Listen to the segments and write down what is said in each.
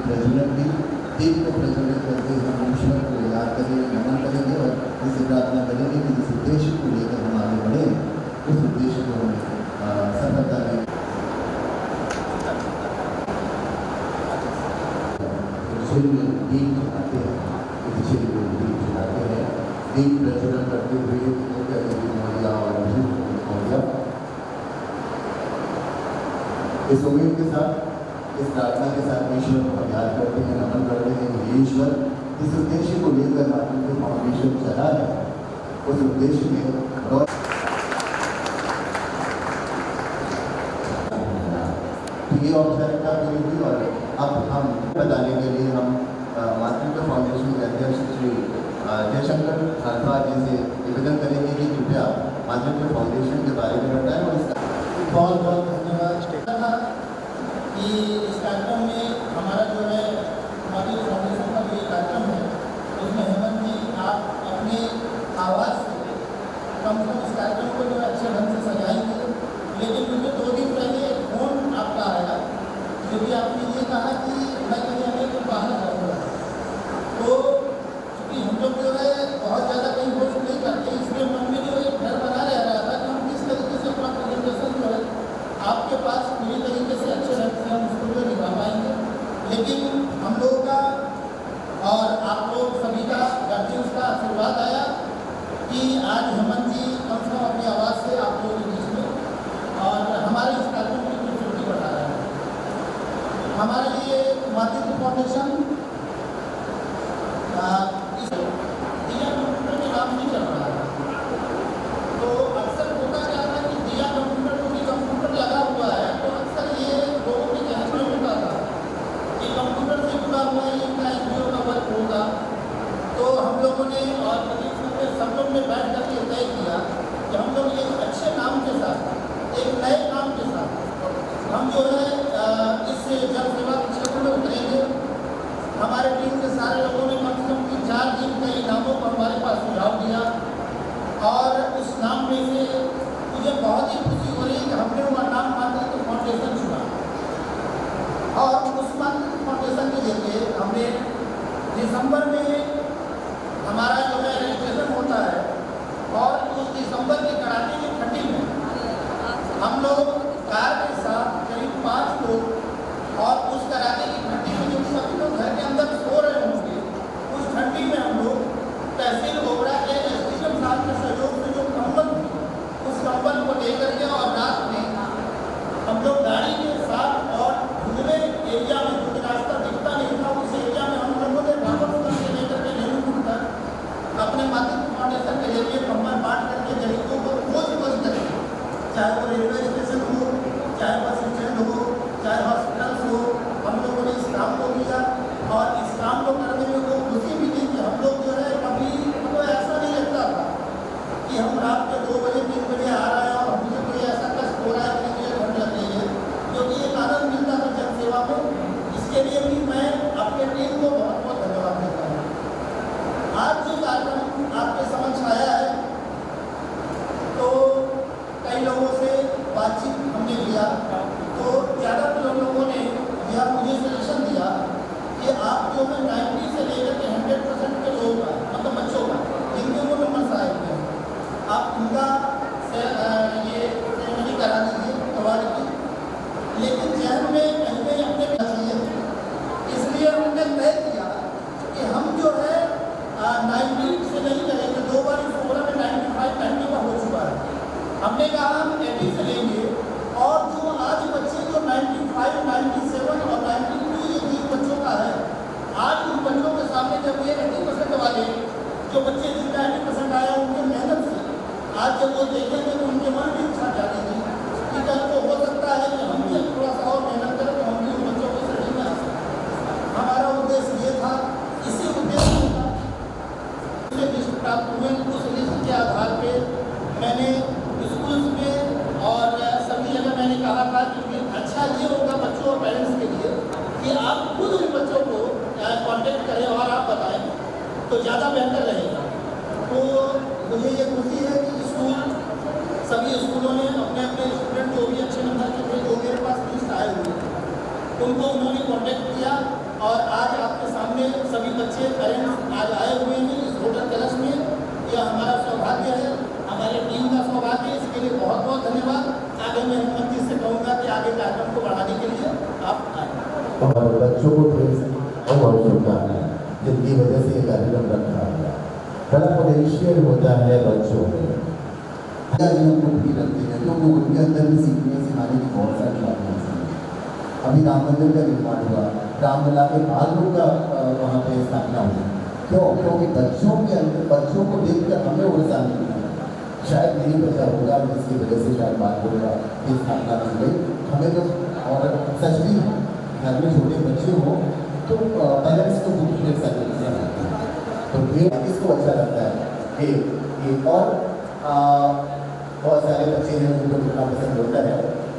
प्रज्वलन भी दीप को प्रज्वलित करके हम ईश्वर को याद करेंगे, नमन करेंगे और इसे प्रार्थना करेंगे कि जिस उद्देश्य को लेकर हम आगे बढ़े उस उद्देश्य को हम सफलता दें। दीप जलाते हैं, दीप जलाते हैं, दीप प्रज्वलन करते हुए मौलिया और मौलिया इस उम्मीद के साथ, इस प्रार्थना के साथ ईश्वर को याद करते हैं, नमन करते हैं कि ईश्वर इस उद्देश्य को लेकर माध्यम फाउंडेशन चला है, उस उद्देश्य में ये औपचारिकता पूरी हुई। और अब हम बताने के लिए हम मातृत्व फाउंडेशन के अध्यक्ष श्री जयशंकर भारद्वाज जी से निवेदन करेंगे कि कृपया मातृत्व फाउंडेशन के बारे में बताएं और इसका बहुत बहुत धन्यवाद कि इस कार्यक्रम में हमारा जो है मातृत्व फाउंडेशन का जो ये कार्यक्रम है उसमें हेमंत जी आप अपने आवाज़ से कम से कम इस कार्यक्रम को जो अच्छे ढंग से सजाएंगे। लेकिन मुझे 2 दिन पहले फोन आपका आया जो कि आपने ये कहा कि मैं कहीं हमें तो बाहर जाऊँगा, तो चूँकि हम लोग जो है बहुत ज़्यादा कहीं होस्ट नहीं करते, इसलिए मन में जो है डर बना रह रहा था कि हम किस तरीके से अपना प्रेजेंटेशन जो है आपके पास पूरी तरीके से अच्छे ढंग से हम उसको जो निभा पाएंगे। लेकिन हम लोगों का और आप लोग सभी का गार्जियंस का आशीर्वाद आया कि आज हेमंत जी कम से कम अपनी आवाज़ से आप लोगों के बीच में और हमारे इस कार्यक्रम की खूबसूरती बढ़ा रहे हैं। हमारे लिए मातृत्व फाउंडेशन इस दिया कंप्यूटर के नाम नहीं चल रहा है, तो अक्सर होता क्या था कि दिया कंप्यूटर को भी कंप्यूटर लगा हुआ है, तो अक्सर ये लोगों के ध्यान में होता था कि कंप्यूटर से जुड़ा हुआ इनका एनजीओ का वर्क होगा। तो हम लोगों ने और सब लोग ने बैठ कर के तय किया कि हम लोग एक अच्छे नाम के साथ, एक नए नाम के साथ हम जो है इस जन सेवा के क्षेत्र में उतरेंगे। हमारे टीम के सारे लोगों ने कम से कम 4 दिन कई नामों को हमारे पास सुझाव दिया और उस नाम में से मुझे बहुत ही खुशी हो रही है कि हमने वो नाम मातृत्व फाउंडेशन चुना और उस मातृत्व फाउंडेशन के जरिए हमने दिसंबर में हमारा जो है रजिस्ट्रेशन होता है और उस दिसंबर की कड़ाके की ठंडी में हम लोग कार के साथ करीब 5 लोग और उस कड़ाके की ठंडी में जो सभी लोग घर के अंदर सो रहे होंगे, उस ठंडी में हम लोग तहसील गोबरा के एसडीएम साहब के सहयोग से जो कंबल उस कंबल को लेकर के और रात में हम लोग गाड़ी के साथ और धुंधले एरिया में जो रास्ता दिखता नहीं था उस एरिया में हम लोगों ने ढाबा से लेकर के नेहरू तक अपने मातृत्व फाउंडेशन के जरिए कंबल बांट करके गरीबों को खोज करके, चाहे वो रेलवे स्टेशन हो, चाहे बस स्टैंड हो, चाहे हॉस्पिटल्स हो, हम लोगों ने इस काम को किया और इस काम को करने में वो खुशी भी थी कि हम लोग जो है कभी तो ऐसा नहीं लगता था कि हम रात के 2 बजे 3 बजे आ रहे हैं और मुझे कोई ऐसा कष्ट हो रहा है कि मुझे ठंड लग रही है, क्योंकि एक आनंद मिलता था जन सेवा में। इसके लिए भी मैं अपने टीम को बहुत बहुत धन्यवाद देता हूँ। आज जो कार्यक्रम आपके समक्ष आया है तो कई लोगों से बातचीत हमने किया तो ज़्यादातर लोगों ने यह मुझे सजेशन दिया कि आप जो है 90 से लेकर के 100% के लोगों का मतलब बच्चों का जिनके वो नंबर आए हुए हैं, आप उनका ये सेरेमनी करा दीजिए अवार्ड की। लेकिन जहन में कहीं अपने चाहिए जब वो देखेंगे तो उनके मन में इच्छा जागेगी कि कल को हो सकता है कि हम भी थोड़ा सा और मेहनत करें तो हम भी उन बच्चों को स्टडी में आ सकते। हमारा उद्देश्य ये था, इसी उद्देश्य का लिस्ट प्राप्त हुए। उस लिस्ट के आधार पे मैंने स्कूल्स में और सभी जगह मैंने कहा था कि अच्छा ये होगा बच्चों और पेरेंट्स के लिए कि आप खुद उन बच्चों को कांटेक्ट करें और आप बताएं तो ज़्यादा बेहतर रहेगा। तो मुझे ये खुशी है कि सभी स्कूलों ने अपने अपने स्टूडेंट जो भी अच्छे नंबर के थे, जो मेरे पास लिस्ट आए हुए उनको उन्होंने कांटेक्ट किया और आज आपके सामने सभी बच्चे पेरेंट्स आज आए हुए हैं इस होटल कलश में। यह हमारा सौभाग्य है, हमारी टीम का सौभाग्य है। इसके लिए बहुत बहुत धन्यवाद। आगे मैं हिम्मत जी से कहूँगा कि आगे कार्यक्रम को बढ़ाने के लिए आप आए और बच्चों को बहुत शुभकामनाएं जिनकी वजह से ये कार्यक्रम रखा गया। बड़ा पोटेंशियल होता है बच्चों में, हमको भी रखते हैं क्योंकि उनके अंदर भी सीखने सिखाने की बहुत सारी बातें हैं। अभी राम मंदिर का निर्माण हुआ, रामलला के बालों का वहाँ पे स्थापना हुई। क्यों? क्योंकि बच्चों के अंदर, बच्चों को देख कर हमें उड़सा मिलता है। शायद नहीं बचा होगा जिसकी वजह से शायद बालों की स्थापना की गई हमें तो। और सच भी घर में छोटे बच्चे हों तो पेरेंट्स को बुक देख सकते हैं, तो ये किसको अच्छा लगता है। एक और बहुत सारे बच्चे हैं जिनको लिखना पसंद होता है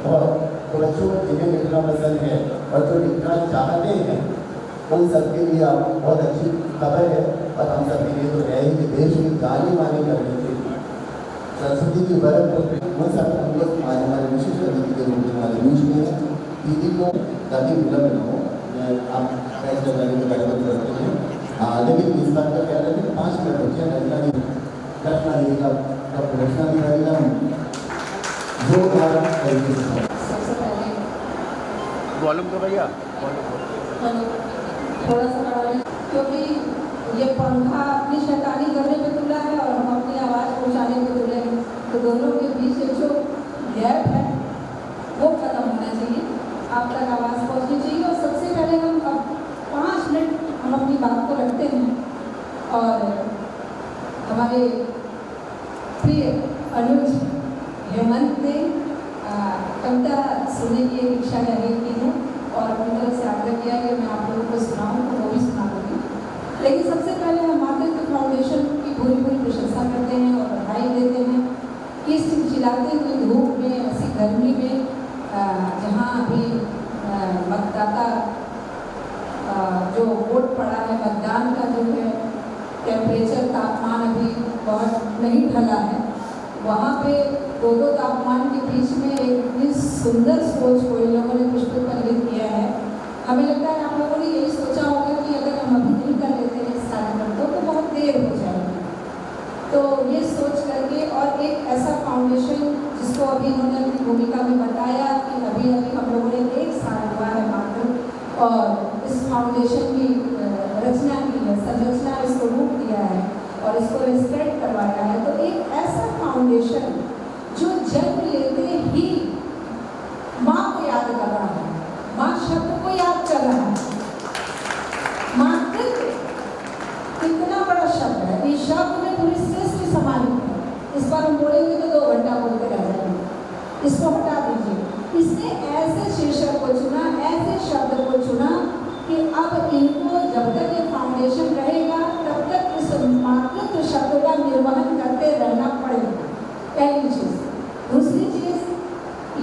और तो बच्चों को जिन्हें लिखना पसंद है और जो लिखना चाहते हैं उन सबके लिए आप बहुत अच्छी खबर है। और हम सबके लिए तो है ही कि देश की जानी मानी करने के सरस्वती की बरत वो सब हम लोग हमारे विशिष्ट अतिथि के रूप में हमारे बीच में दीदी को ताकि विलम्ब न हो। आप फैसला करने में गड़बड़ करते हैं, लेकिन इस बात का ख्याल रखें 5 मिनट बच्चे रचना देगा रचना दिखाएगा जो सबसे पहले वॉल्यूम तो भैया थोड़ा सा बढ़ा लें क्योंकि ये पंखा अपनी शैतानी करने पे तुला है और हम अपनी आवाज़ पहुंचाने पे तुले हैं, तो दोनों के बीच जो गैप है वो खत्म होना चाहिए, आप तक आवाज़ पहुंचनी चाहिए। और सबसे पहले हम अब 5 मिनट हम अपनी बात को रखते हैं और हमारे प्रिय अनुज हेमंत ने कविता सुनने की एक इच्छा जाहिर की है और अपनी तरफ से आग्रह किया कि मैं आप लोगों को सुनाऊँ तो वो भी सुना दूँगी। लेकिन सबसे पहले हम मातृत्व फाउंडेशन की पूरी प्रशंसा करते हैं और बधाई देते हैं कि इस चिलचिलाते हुए धूप में, ऐसी गर्मी में जहाँ अभी मतदाता जो वोट पड़ा है, मतदान का जो है टेम्परेचर, तापमान अभी बहुत नहीं ढला है, वहाँ पे 2 तापमान के बीच में एक इतनी सुंदर सोच को इन लोगों ने पुष्प परिलित किया है। हमें लगता है आप लोगों ने यही सोचा होगा कि अगर हम अभी नहीं कर लेते हैं इस कार्यक्रम को तो बहुत देर हो जाएगी। तो ये सोच करके और एक ऐसा फाउंडेशन जिसको अभी इन्होंने अपनी भूमिका में बताया कि अभी हम लोगों ने 1 साल हुआ है मात्र और इस फाउंडेशन की रचना की है, संरचना, इसको रूप दिया है और इसको स्प्रेड करवाया है। तो एक ऐसा फाउंडेशन जो जन्म लेते ही माँ को याद कर रहा है, माँ शब्द को याद कर रहा है। मातृत्व कितना बड़ा शब्द है, इस शब्द में पूरी सृष्टि समाहित है। इस पर हम बोलेंगे तो 2 घंटा बोलते रह जाएंगे, इसको हटा दीजिए। इसने ऐसे शीर्षक को चुना, ऐसे शब्द को चुना कि अब इनको जब तक ये फाउंडेशन रहेगा तब तक इस मातृत्व शब्द का निर्वहन करते रहना पड़ेगा, पहली चीज़। दूसरी चीज़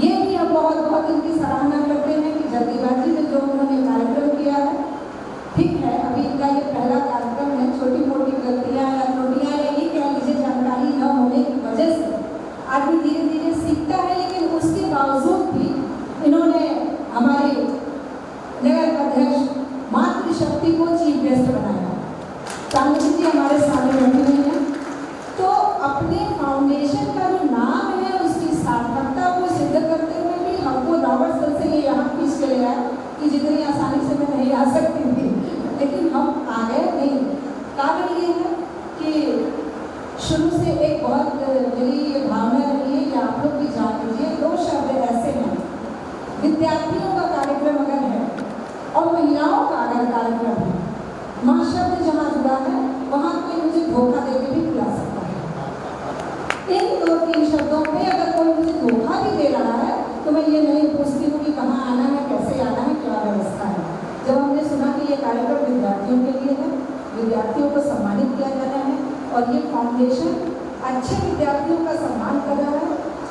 ये भी हम बहुत इनकी सराहना करते हैं कि जल्दीबाजी में जो उन्होंने कार्यक्रम किया है, ठीक है अभी इनका ये पहला कार्यक्रम है, छोटी मोटी गलतियाँ या त्रुटियाँ या ये कह लीजिए जानकारी न होने की वजह से आदमी धीरे धीरे सीखता है, लेकिन उसके बावजूद भी इन्होंने हमारे नगर अध्यक्ष मातृशक्ति को चीफ गेस्ट बनाया। चांदनी जी हमारे सामने बैठी हुई हैं, तो अपने फाउंडेशन का जो नाम है उसकी सार्थकता को सिद्ध करते हुए भी हमको रॉबर्ट सर से ये यहाँ खींच के ले आए कि जितनी आसानी से मैं नहीं आ सकती थी, लेकिन हम आ गए। नहीं, कारण ये है कि शुरू से एक बहुत मेरी ये भावना रही है कि आप लोग भी जान लीजिए 2 शब्द ऐसे हैं, विद्यार्थियों का कार्यक्रम अगर है और महिलाओं का अगर कार्यक्रम है, माँ शब्द जहाँ जुड़ा है वहाँ कोई मुझे धोखा देके भी बुला सकता है। इन 2-3 शब्दों पे अगर कोई मुझे धोखा भी दे रहा है तो मैं ये नहीं पूछती हूँ कि कहाँ आना है, कैसे आना है, क्या व्यवस्था है। जब हमने सुना कि ये कार्यक्रम विद्यार्थियों के लिए है, विद्यार्थियों को सम्मानित किया जा रहा है और ये फाउंडेशन अच्छे विद्यार्थियों का सम्मान कर रहा है,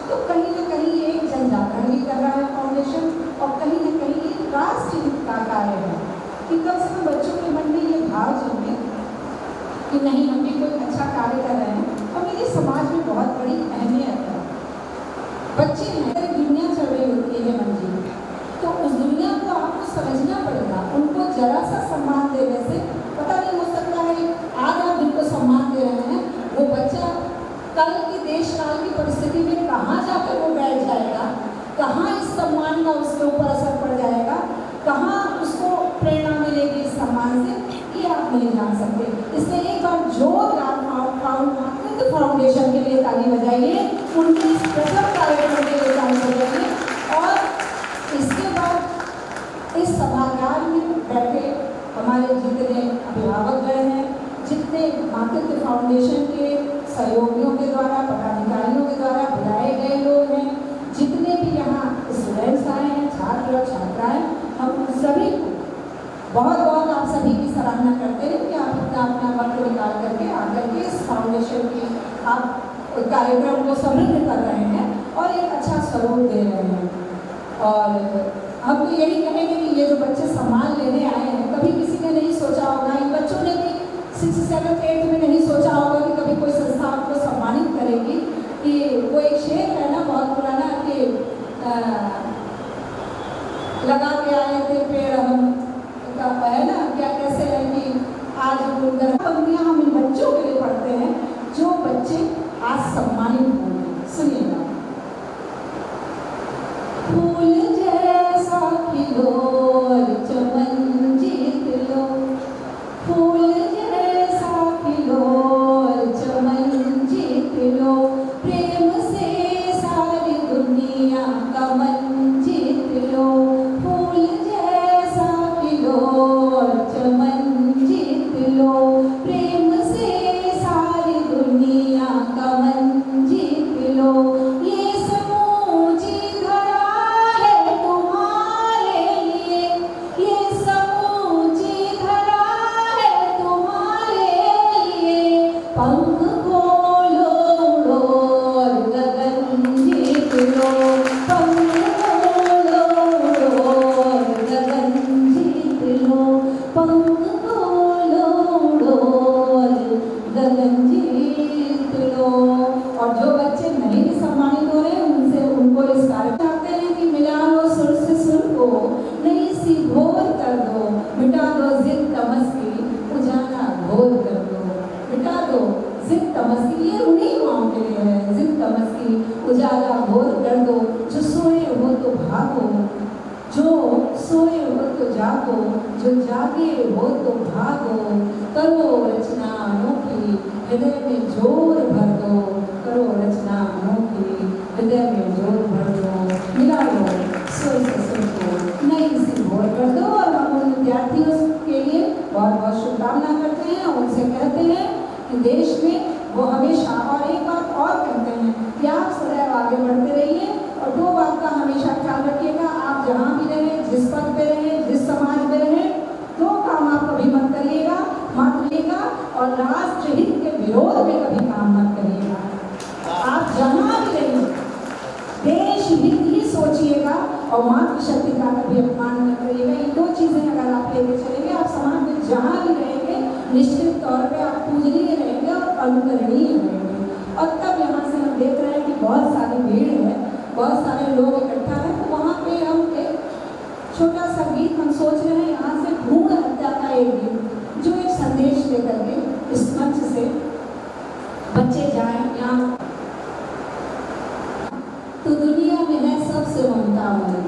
तो कहीं ना कहीं ये एक जनजागरण भी कर रहा है फाउंडेशन, और कहीं ना कहीं ये राष्ट्र हित का कार्य है कि कम से कम बच्चों के मन में ये भाव जन्मे कि नहीं, हम भी कोई अच्छा कार्य कर रहे हैं और मेरे समाज में बहुत बड़ी अहमियत है। बच्चे हैं, दुनिया चल रही होती है मन जी, तो उस दुनिया को आपको समझना पड़ेगा। उनको जरा सा सम्मान देने से पता नहीं, हो सकता है आज आप जिनको सम्मान दे रहे हैं वो बच्चा कल की देश काल की परिस्थिति में कहाँ जाकर वो बैठ जाएगा, कहाँ इस सम्मान का उसके ऊपर असर पड़ जाएगा, कहाँ उसको प्रेरणा मिलेगी इस सम्मान से, ये आप नहीं जान सकते। इसलिए एक बार जोरदार फाउंडेशन के लिए ताली बजाइए, उनके इस प्रथम कार्यक्रम के लिए ताली बजाइए। और इसके बाद इस सभागार में बैठे हमारे जितने अभिभावकगण हैं, जितने मातृत्व फाउंडेशन के सहयोगियों के द्वारा, पदाधिकारियों के द्वारा बुलाए गए लोग हैं, जितने भी यहाँ स्टूडेंट्स आए हैं, छात्र और छात्राएं, हम सभी को बहुत बहुत आप सभी की सराहना करते हैं कि आप अपना वक्त निकाल करके आकर के इस फाउंडेशन की आप कार्यक्रम को समृद्ध कर रहे हैं और एक अच्छा स्वरूप दे रहे हैं। और हम तो यही कहेंगे कि ये जो बच्चे सम्मान लेने आए हैं, कभी किसी ने नहीं सोचा होगा, इन बच्चों ने भी 6th, 7th, 8th में नहीं सोचा होगा कि कभी कोई संस्था आपको सम्मानित करेगी। कि वो एक शेर है ना बहुत पुराना कि लगा के आए थे पेड़ हम है ना, क्या कैसे है कि आज पंक्तियाँ हम इन बच्चों के लिए पढ़ते हैं जो बच्चे आज सम्मानित होंगे। सुनिएगा। फूल जैसा खिलो चमन जीत लो, फूल जैसा खिलो चमन जीत लो, प्रेम से सारी दुनिया का मन जीत लो, फूल जैसा खिलो चमन जीत लो, प्रेम से सारी दुनिया का मन जीत लो। ये समूची धरा है तुम्हारे लिए, ये समूची धरा है तुम्हारे लिए, पंख खोलो उड़ो गगन जीत लो, पंख खोलो उड़ो गगन जीत लो, पंख खोलो उड़ो गगन जीत लो। और जो बच्चे नहीं भी सम्मानित हो रहे हैं उनसे उनको इस कार्य चाहते हैं कि मिला लो सुर से सुर को, नई सी घोर कर दो, मिटा दो जिद तमस की, उजाला घोर कर दो, मिटा दो जिद तमस की। ये उन्हीं माओं के लिए है, जिद तमस की उजाला घोर कर दो, जो सोए हो तो भागो, जो सोए हो तो जागो, जो जागे हो तो भागो, करो रचना अनोखी हृदय में जोर भर दो, करो रचना अनोखी हृदय में जोर भर दो, मिला लो सुर से सुर को, नई सी घोर कर दो। और हम उन विद्यार्थियों के लिए बहुत बहुत शुभकामना करते हैं, उनसे कहते हैं कि देश में वो हमेशा, और एक बात और कहते हैं कि आप सदैव आगे बढ़ते रहिए और 2 बात का हमेशा ख्याल रखिएगा, आप जहाँ भी रहें, जिस पद पे रहें, जिस समाज में रहें, 2 काम आप कभी मत करिएगा, और राष्ट्र हित के विरोध में कभी काम मत करिएगा। आप जहाँ भी रहें देश हित ही सोचिएगा और मातृशक्ति का कभी अपमान न करिएगा। ये 2 चीज़ें अगर आप लेके चलेंगे, आप समाज में जहाँ भी रहेंगे निश्चित तौर पे आप पूजनीय रहेंगे और अनुकरणीय रहेंगे। और तब यहाँ से हम देख रहे हैं कि बहुत सारी भीड़ है, बहुत सारे लोग इकट्ठा हैं, तो वहाँ पे हम एक छोटा सा गीत हम सोच रहे हैं यहाँ से भ्रूण हत्या का एक गीत, जो एक संदेश लेकर के इस मंच से बच्चे जाएं यहाँ। तो दुनिया में है सबसे ममतामयी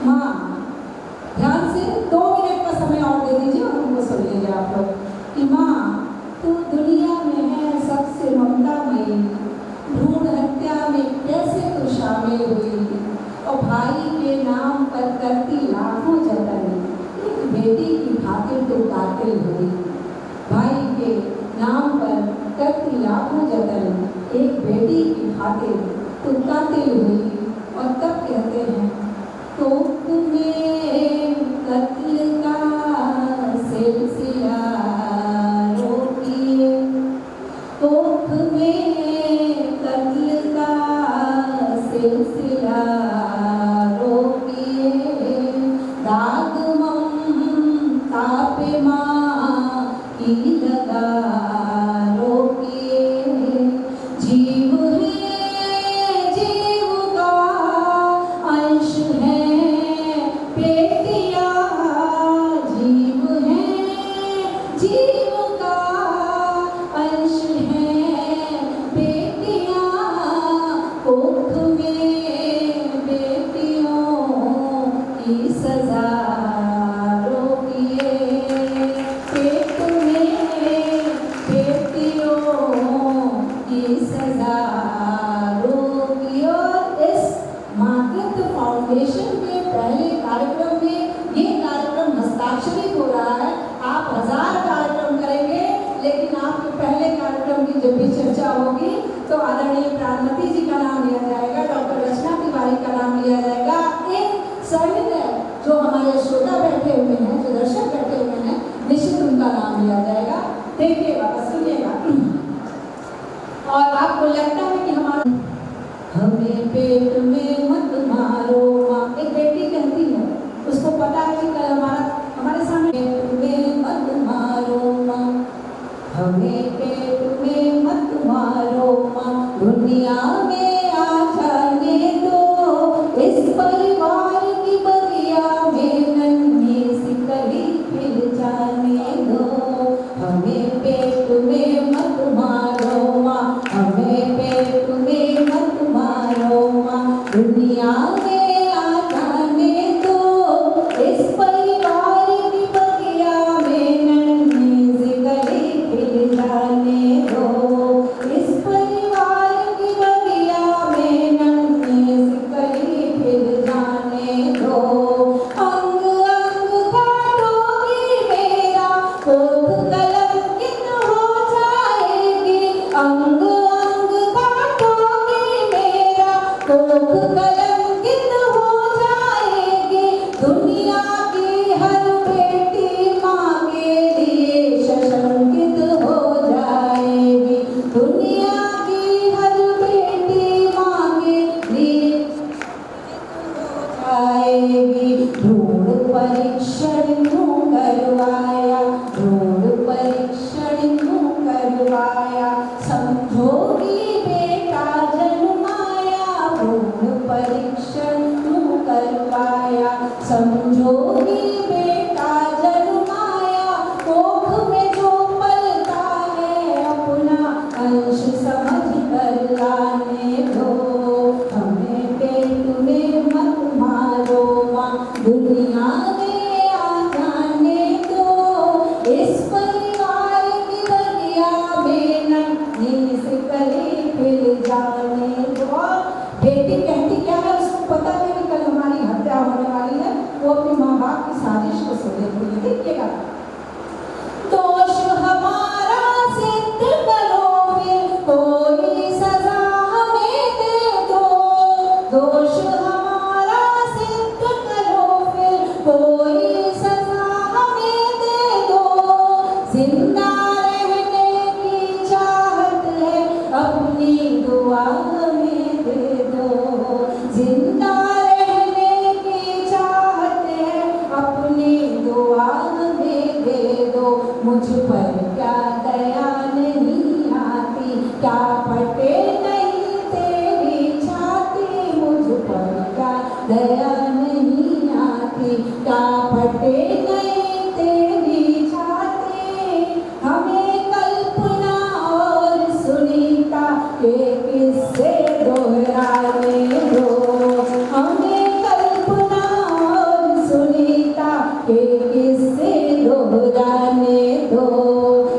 माँ। ध्यान से 2 मिनट का समय और दे दीजिए और उनको सुन लीजिए आप लोग कि माँ तू दुनिया में है सबसे ममतामयी, भ्रूण हत्या में कैसे तू शामिल हुई और भाई के नाम पर करती लाखों जतन, एक बेटी की खातिर तू कातिल हुई, भाई के नाम पर करती लाखों जतन, एक बेटी की खातिर तुमकाते हुई और तब कहते हैं तो तुम्हें कत्ल का सिलसिला रोकिए, तो तुम्हें कत्ल का सिलसिला रोकिए, दाग ममता पे माँ की लगा रोकिए, जीव है जीव का अंश है बेटियाँ, जीव है जीव का अंश है बेटियाँ, कोख में बेटियों की सजा रोकिए, पेट में बेटियों की सजा रोकिए। और इस मातृत्व फाउंडेशन के पहले कार्यक्रम में ये कार्यक्रम हस्ताक्षरित हो रहा है। आप 1000 कार्यक्रम करेंगे, लेकिन आपके पहले कार्यक्रम की जब भी चर्चा होगी तो आदरणीय प्राणमती जी का नाम लिया जाएगा, डॉक्टर रचना तिवारी का नाम लिया जाएगा। इन सभी जो हमारे श्रोता बैठे हुए हैं, जो दर्शक बैठे हुए हैं, निश्चित उनका नाम लिया जाएगा। देखिएगा, सुनिएगा। और आपको लगता है कि हमारा हमें पेट में मत मारो माँ, एक बेटी कहती है, उसको पता है कि कल हमारे सामने पेट में मत मारो माँ, हमें पेट में मत मारो माँ, दुनिया में आ जाने दो, इस परिवार की बगिया में नन्ही सी कली खिल जाने दो, हमें पेट में मत मारो माँ, हमें पेट में मत मारो माँ, दुनिया में आ जाने दो, इस परिवार की बगिया में नन्ही सी कली खिल जाने दो, इस परिवार की बगिया में नन्ही सी कली खिल जाने दो, अंग अंग काटोगी मेरा कोख कलंकित हो जाएगी, अंग अंग काटोगी मेरा कोख कलंकित हो जाएगी, दुनिया की हर बेटी माँ के लिए सशंकित हो जाएगी, दुनिया की हर बेटी माँ के लिए आएगी। भ्रूण परीक्षण क्यों करवाया, भ्रूण परीक्षण क्यों करवाया, समझोगी बेटा जन्माया, भ्रूण परीक्षण क्यों करवाया, समझोगी बेटा जन्माया, कोख में जो पलता है अपना अंश समझ कर लाने दो, हमें पेट में मत मारो माँ, दुनिया में आ जाने दो, इस परिवार की बगिया में नन्ही सी कली खिल जाने दो। बेटी कहती क्या है, उसको पता है कि कल हमारी हत्या होने वाली है, वो अपने माँ बाप की साजिश को सुने हुई। देखिएगा, दोष हमारा सिद्ध करो फिर कोई सजा हमें दे दो, दोष हमारा सिद्ध करो फिर कोई सजा हमें दे दो, जिंदा रहने की चाहत है अपनी दुआ हमें दे दो, जिंदा रहने की चाहत है अपनी दुआ हमें दे दो, मुझ पर क्या दया नहीं आती, क्या फटे नहीं तेरी छाती, मुझ पर क्या दया नहीं आती, क्या फटे नहीं तेरी छाती, हमें कल्पना और सुनीता के किस्से दोहराने दो, हमें कल्पना और सुनीता के किस्से दोहराने दो,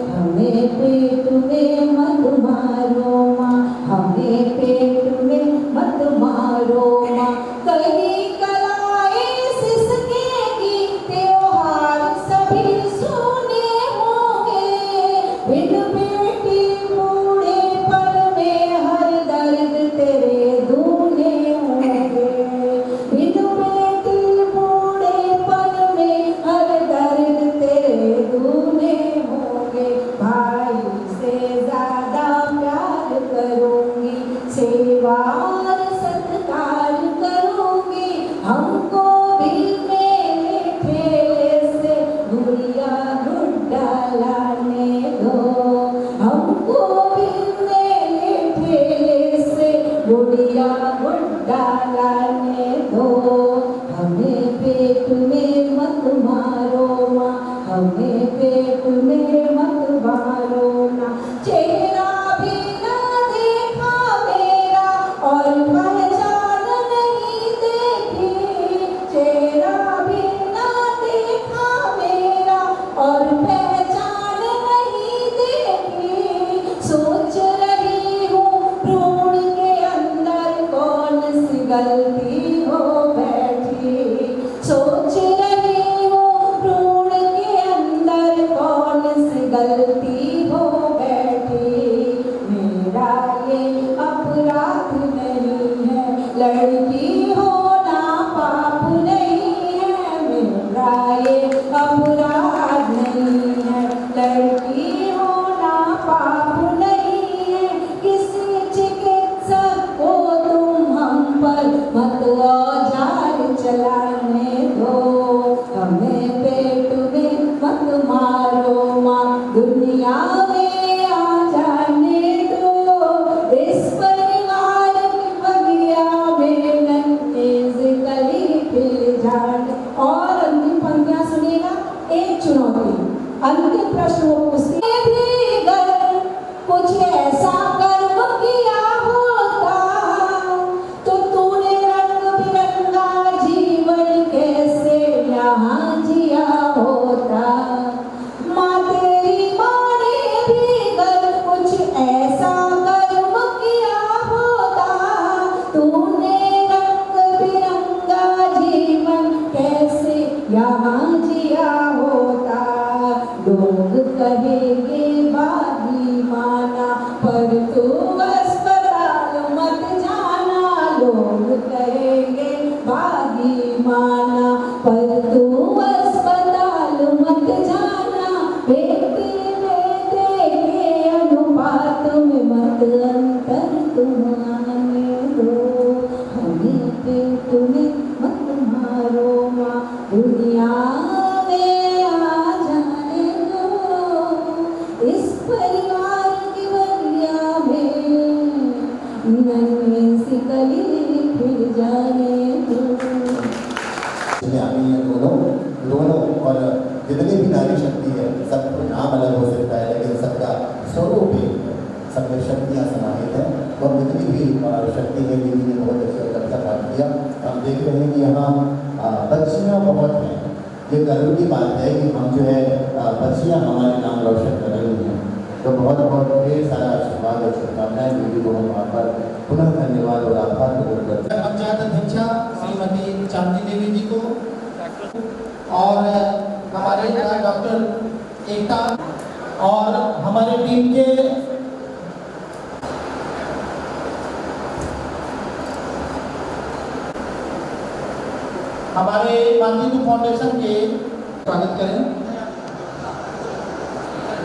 हमें पेट में मत मारो माँ, हमें पेट में मत मारो माँ, कहीं कलाए सिसकेगी त्योहार सभी सुने होंगे, बिन बेटी बूढ़े पर में अपराध नहीं है, लड़की होना पाप नहीं है, किसी चिकित्सक को तुम हम पर मत औजार चलाने दो, हमें पेट में मत मारो माँ, दुनिया में आ जाने दो, इस परिवार की बगिया में नन्हे से कली खिल जाने। और अंतिम पंक्तियां सुनिएगा, एक चुनौती, अंतिम प्रश्न वो पूछते भी अगर कुछ ऐसा कर्म किया होता तो तूने रंग बिरंगा जीवन कैसे यहाँ जिया होता। माँ तेरी माँ ने भी अगर कुछ ऐसा कर्म किया होता, तूने रंग बिरंगा जीवन कैसे यहाँ जिया होता। लोग कहेंगे बागी माना, पर तू अस्पताल मत जाना, लोग कहेंगे बागी माना, पर तू अस्पताल मत जाना, बेटे बेटे के अनुपात में मत अंतर तुम आने दो, हमें पेट में मत मारो माँ, दुनिया में आ जाने दो, इस परिवार की बगिया में नन्हे सी कली खिल जाने दो। इसमें आगे ये दोनों और जितनी भी नारी शक्ति है, सबका नाम अलग हो सकता है लेकिन सबका स्वरूप एक है, सब में शक्तियाँ समाहित हैं। और जितनी भी शक्ति है दीदी ने बहुत अच्छे कब्जा प्राप्त किया। हम देख रहे हैं कि यहाँ बच्चियाँ बहुत हैं, ये गर्व की बात है कि हम जो है बच्चियाँ हमारे नाम रोशन कर रही हैं। तो बहुत बहुत ढेर सारा आशीर्वाद और शुभकामनाएं दीदी को हम वहाँ पर पुनः धन्यवाद और आभार प्रकट करते हैं। पंचायत अध्यक्षा श्रीमती चांदी देवी जी को और हमारे डॉक्टर एकता और हमारे टीम के हमारे मानवीय फाउंडेशन के स्वागत करें।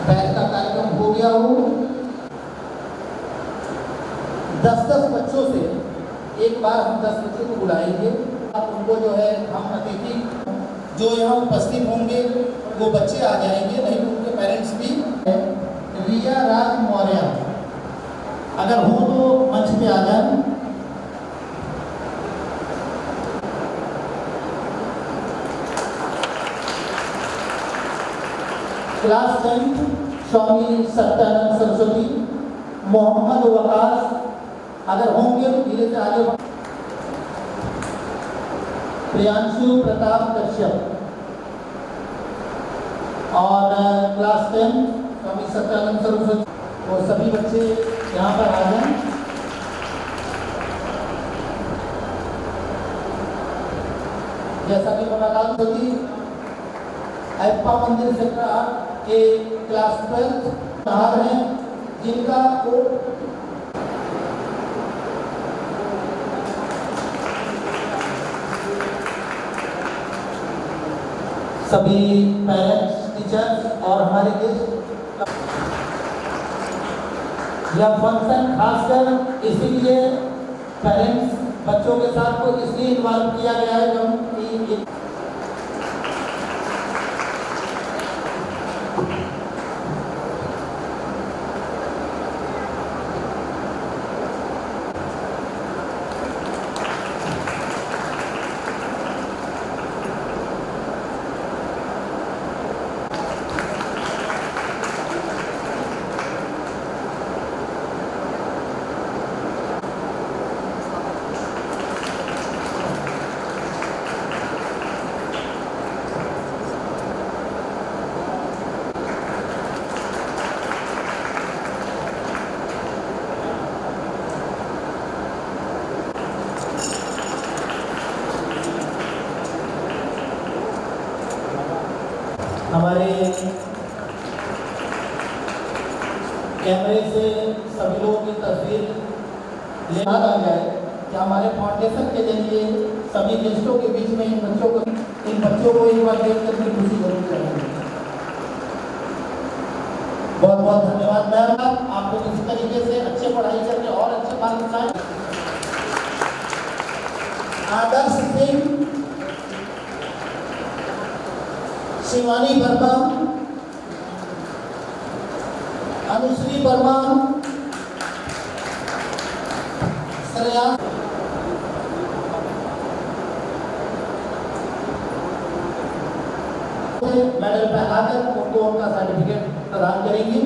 बैच का कार्यक्रम हो गया हो। 10-10 बच्चों से एक बार हम 10 बच्चों को बुलाएंगे। अब उनको जो है हम अतिथि जो यहाँ उपस्थित होंगे वो बच्चे आ जाएंगे, नहीं तो उनके पेरेंट्स भी। रिया राज मौर्य अगर हो तो मंच पे आ जाए। क्लास 10 स्वामी सत्यानंद सरस्वती, मोहम्मद वकास अगर होंगे तो धीरे से आगे। प्रियांशु प्रताप कश्यप और क्लास 10 स्वामी सत्यानंद सरस्वती, वो सभी बच्चे यहाँ पर आ जाएं। जैसा कि मुलाकात होती ऐप्पा मंदिर सेक्टर 8 के क्लास 12 बाहर हैं जिनका सभी पेरेंट्स, टीचर्स और हमारे गेस्ट। यह फंक्शन खासकर इसीलिए पेरेंट्स बच्चों के साथ को इसलिए इन्वॉल्व किया गया है क्योंकि हमारे कैमरे से सभी लोगों की तस्वीर लेना आ जाए कि हमारे फाउंडेशन के जरिए सभी गेस्टों के बीच में इन बच्चों को इन बच्चों को एक बार देख कर खुशी जरूर करेंगे। बहुत बहुत धन्यवाद मैम, आप लोग इस तरीके से अच्छे पढ़ाई करके और अच्छे मार्क्स लाएं। आदर्श सिंह, शिवानी वर्मा, अनुश्री वर्मा, श्रेया, मेडल पे आकर उनको उनका सर्टिफिकेट प्रदान करेंगे।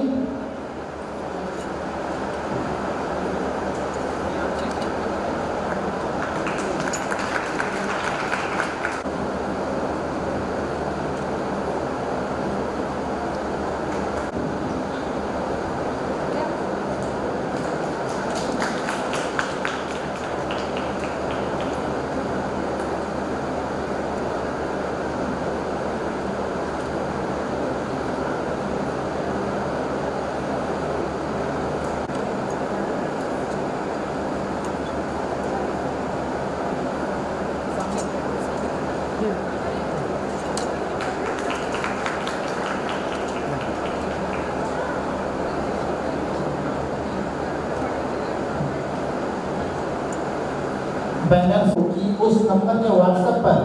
बैनर की उस नंबर के व्हाट्सएप पर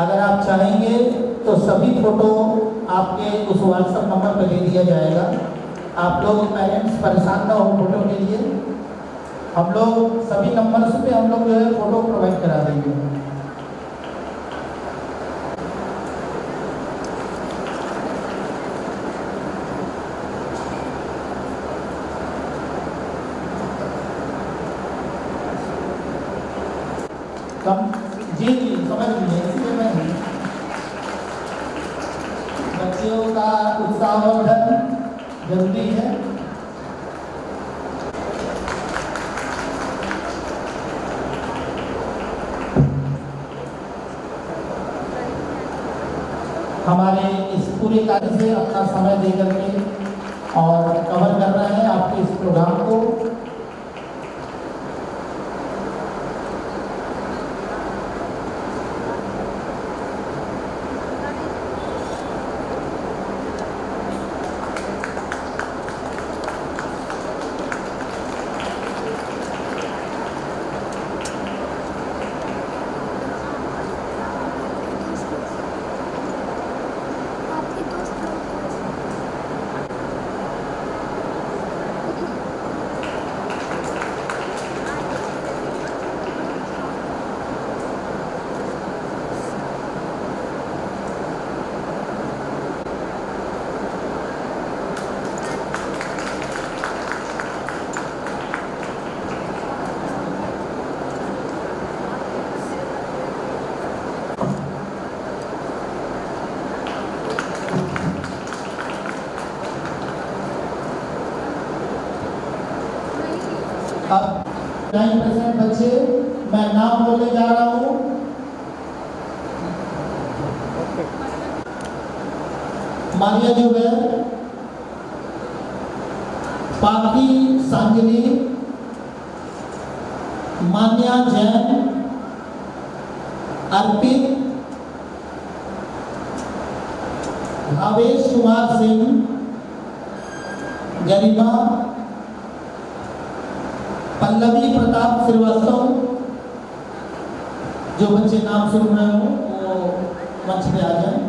अगर आप चाहेंगे तो सभी फोटो आपके उस व्हाट्सएप नंबर पर दे दिया जाएगा। आप लोग पेरेंट्स परेशान ना हो फोटो के लिए, हम लोग सभी नंबर्स पे हम लोग जो है फोटो प्रोवाइड करा देंगे। जी जी समझ लीजिए, इसलिए मैं बच्चों का उत्साहवर्धन जरूरी है। हमारे इस पूरे कार्य से अपना समय दे करके और कवर कर रहे हैं आपके इस प्रोग्राम को। अब 9% बच्चे, मैं नाम बोलने जा रहा हूँ। मारिया जुबैर, पाकी सांजलि, मान्या जैन, अर्पित, भावेश कुमार सिंह, गरिमा, पल्लवी प्रताप श्रीवास्तव। जो बच्चे नाम सुन रहे हो वो मंच पे आ जाए।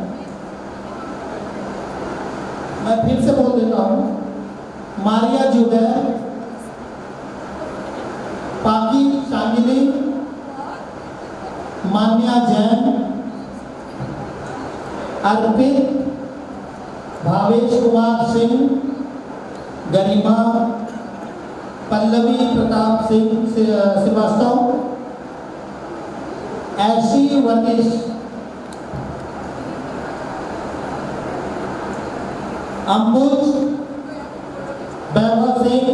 मैं फिर से बोल देता हूँ, मारिया जुबैर, पाकी सांजलि, मान्या जैन, अर्पित, भावेश कुमार सिंह, गरिमा, पल्लवी प्रताप सिंह श्रीवास्तव, ऐसी वनीश, अंबुज, वैभव सिंह,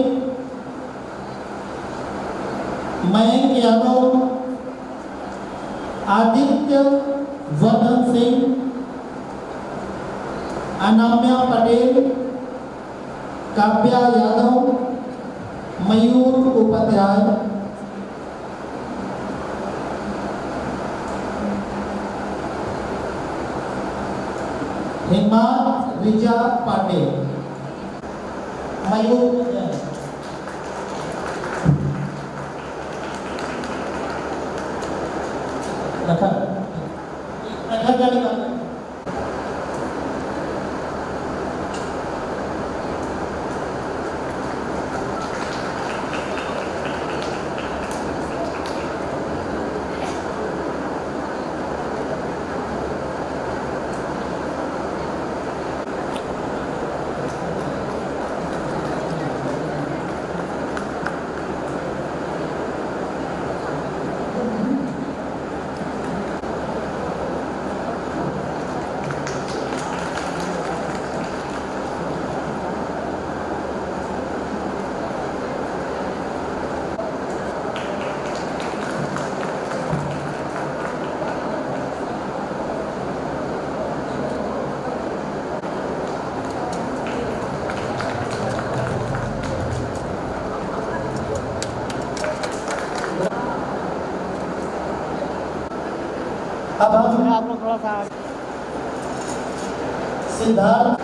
मयंक यादव, आदित्य वर्धन सिंह, अनाम्या पटेल, काव्या यादव, मयूर उपाध्याय, महिमा रिजा पांडे, मयूर जैन, रखा जाने का अब हम आप लोग थोड़ा सा सिद्धार्थ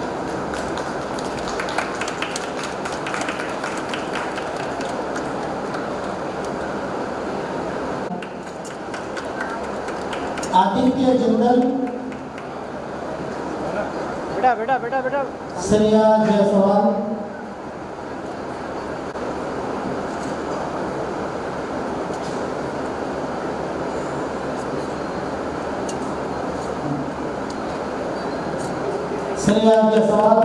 आदित्य जिंदल, बेटा बेटा बेटा बेटा श्रेया जायसवाल, श्रेया जायसवाल,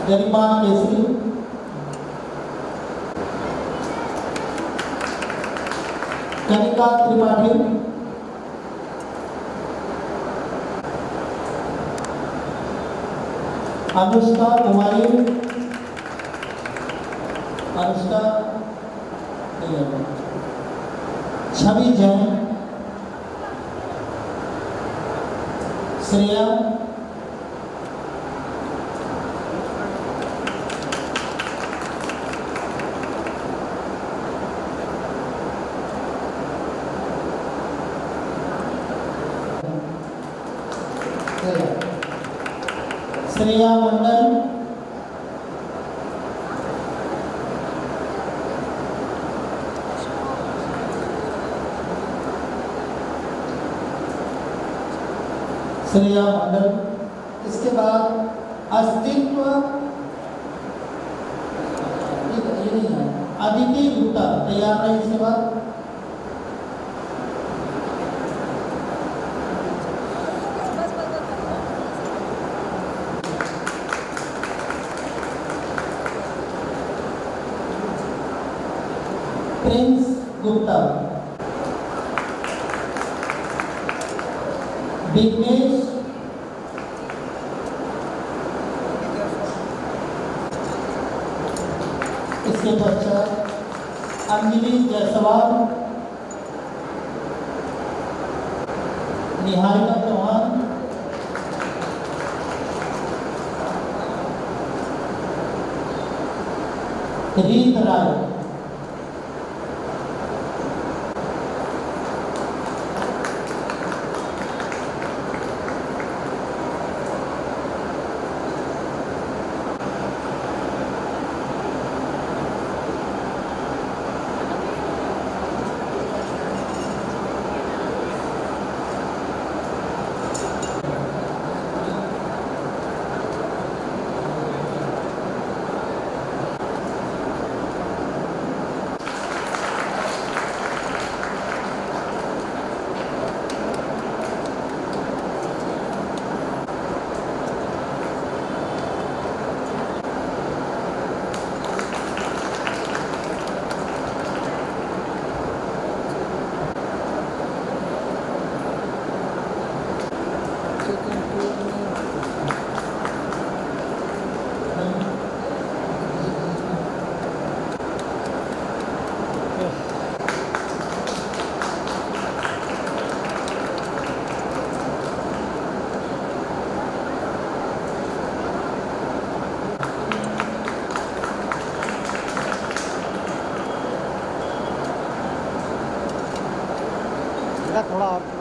गरिमा केसरी, कनिका त्रिपाठी, अनुष्का कुमारी, अनुष्का छवि जैन, श्रेया, श्रेया मंडल, श्रेया मंडल। इसके बाद अस्तित्व, ये नहीं है, अदिति गुप्ता तैयार रहे। इसके बाद प्रिंस गुप्ता, विघ्नेश, इसके पश्चात अंजलि जायसवाल, निहारिका चौहान, रीत राय, थोड़ा और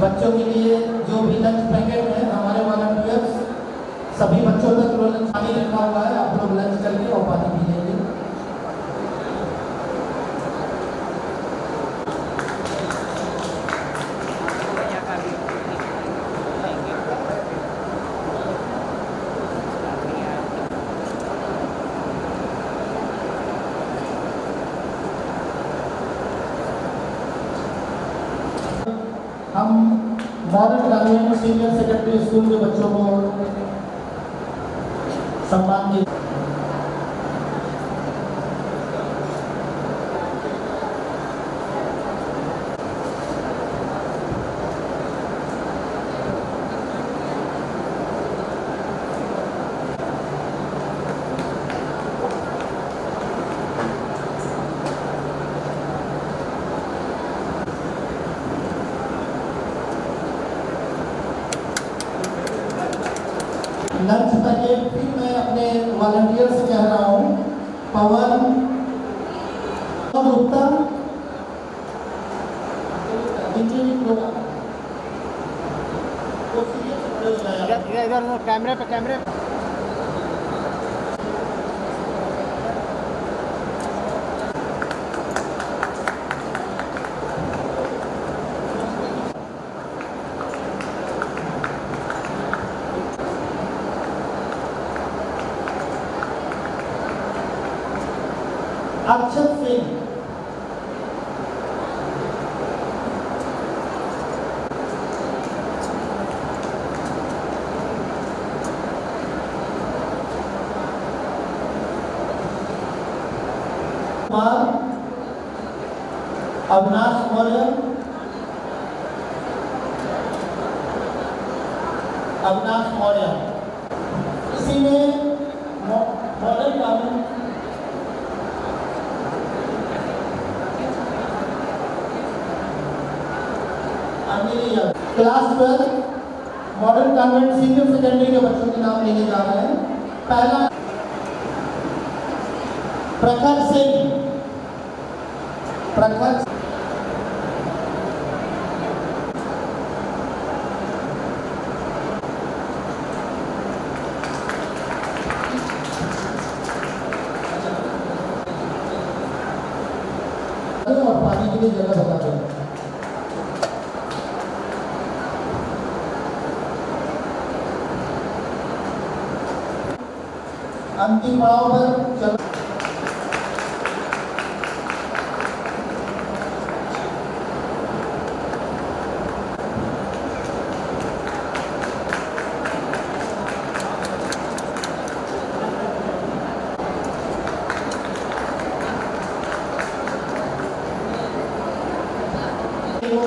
बच्चों के लिए जो भी लंच पैकेट है हमारे वॉलंटियर्स सभी बच्चों तक लंच पानी रखा हुआ है। आप लोग लंच करके और पानी पी लेंगे। हम modern convent senior secondary school के बच्चों को सम्मान दे लंच पैकेट भी मैं अपने वॉलंटियर से कह रहा हूँ। पवन गुप्ता इधर कैमरे पे अक्षत सिंह, अविनाश मौर्य, इसी में मॉडल कानून class 12 modern convent senior secondary के बच्चों के नाम लेने जा रहे हैं। पहला प्रखर सिंह, और पानी के लिए जगह बता दें। अंतिम पड़ाव पर चल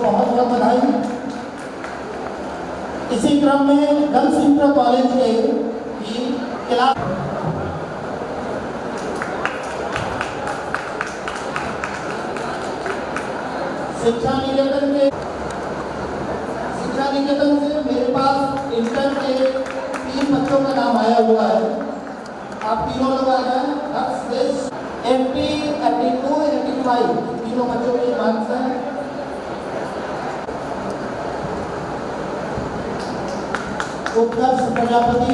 बहुत बहुत बधाई। इसी क्रम में गर्ल्स इंटर कॉलेज के क्लास शिक्षा निकेतन से मेरे पास इंटर के 3 बच्चों का नाम आया हुआ है। आप तीनों लोग आ जाए। 80, 82, 85 तीनों बच्चों के मार्क्स हैं। उत्कर्ष प्रजापति,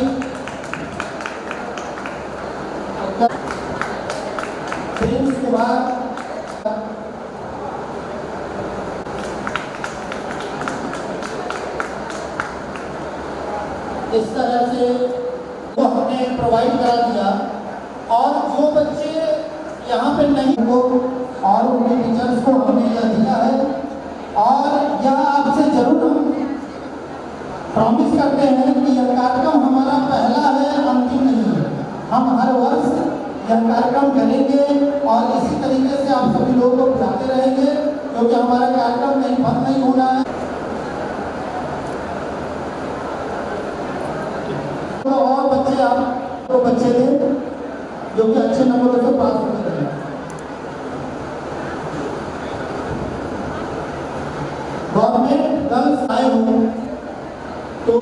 प्रिंस कुमार, इस तरह से वो हमने प्रोवाइड करा दिया। और जो बच्चे यहाँ पे नहीं को और उनके टीचर्स को हमने यह दिया है। और यह आपसे जरूर हम प्रॉमिस करते हैं कि यह कार्यक्रम हमारा पहला है, अंतिम नहीं है। हम हर वर्ष यह कार्यक्रम करेंगे और इसी तरीके से आप सभी लोगों को बुलाते रहेंगे, क्योंकि हमारा कार्यक्रम नहीं बंद नहीं होना है। तो और बच्चे आप तो बच्चे थे जो कि अच्छे नंबरों से पास होते रहे। गवर्नमेंट गर्ल्स आए हों तो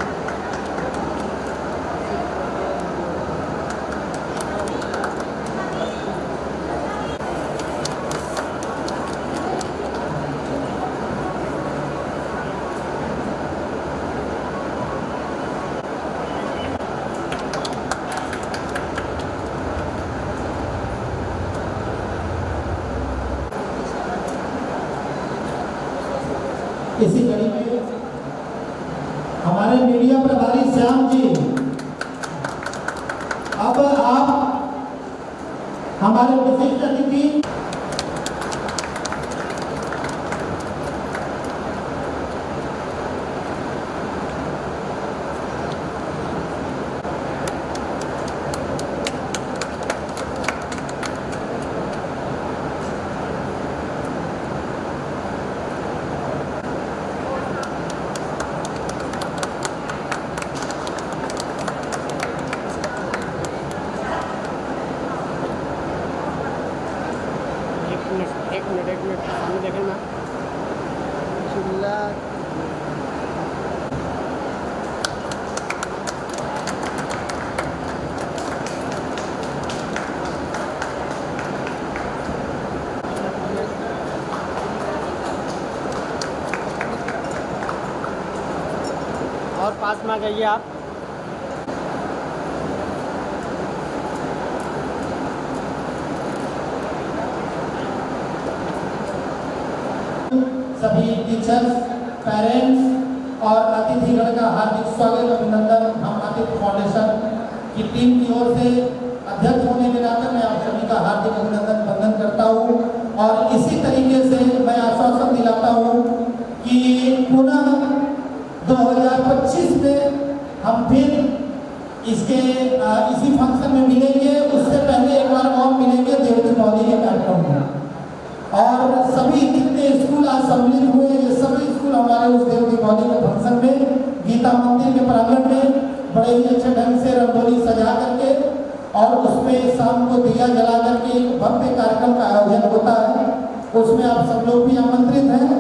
इसी कड़ी में हमारे मीडिया प्रभारी श्याम जी, अब आप हमारे विशिष्ट अतिथि एक मिनट सामने देखें ना। चिल्ला और पास में आ जाइए आप। सभी टीचर्स, पेरेंट्स और अतिथिगण का हार्दिक स्वागत अभिनंदन हम आदित्य फाउंडेशन की टीम की ओर से अध्यक्ष होने के नाते मैं आप सभी का हार्दिक अभिनंदन वंदन करता हूँ। और इसी तरीके से मैं आश्वासन दिलाता हूँ कि पुनः 2025 में हम फिर इसी फंक्शन में मिलेंगे। उससे पहले एक बार और मिलेंगे देव दीपावली के कार्यक्रम में। और सभी जितने स्कूल आज सम्मिलित हुए, ये सभी स्कूल हमारे उस देव दीपावली के फंक्शन में गीता मंदिर के प्रांगण में बड़े ही अच्छे ढंग से रंगोली सजा करके और उसमें शाम को दिया जला करके एक भव्य कार्यक्रम का आयोजन होता है। उसमें आप सब लोग भी आमंत्रित हैं।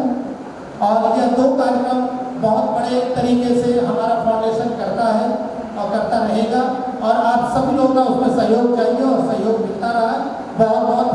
और यह 2 कार्यक्रम बहुत बड़े तरीके से हमारा फाउंडेशन करता है और करता रहेगा। और आप सभी लोगों का उसमें सहयोग चाहिए और सहयोग मिलता रहा है। बहुत बहुत